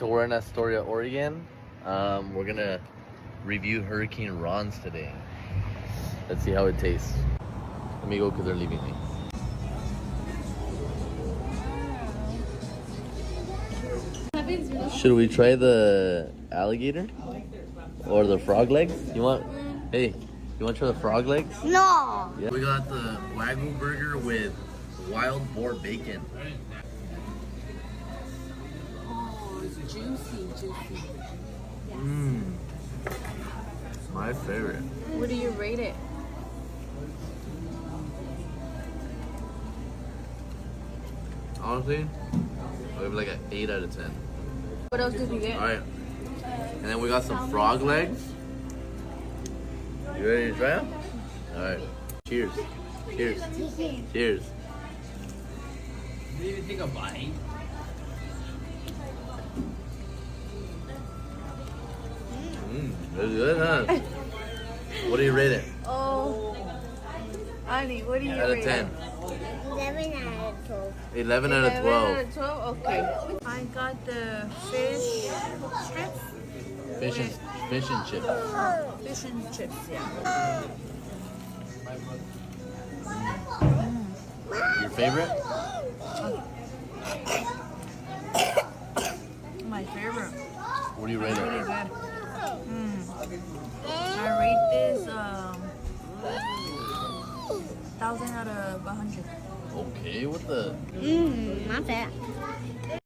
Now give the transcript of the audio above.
so we're in Astoria, Oregon. We're gonna review Hurricane Ron's today. Let's see how it tastes. Let me go because they're leaving me. Should we try the alligator or the frog legs? You want? Hey, you want to try the frog legs? No. Yeah. We got the Wagyu burger with wild boar bacon. Oh, it's juicy. Mmm. My favorite. What do you rate it? Honestly, I'll give it like an 8 out of 10. What else did you get? Alright. And then we got some frog legs. You ready to try them? Alright. Cheers. Cheers. Cheers. Didn't even take a bite. That's good, huh? What do you rate it? Oh, Ali, what do you Out of rate 10. it? 11 out of 12. 11 out of 11 12. out of 12? Okay. I got the fish strips. Fish and chips. Fish and chips, yeah. Your favorite? My favorite. What do you rate Really it? good. I rate this 1,000 out of 100. Okay, what the? Not bad.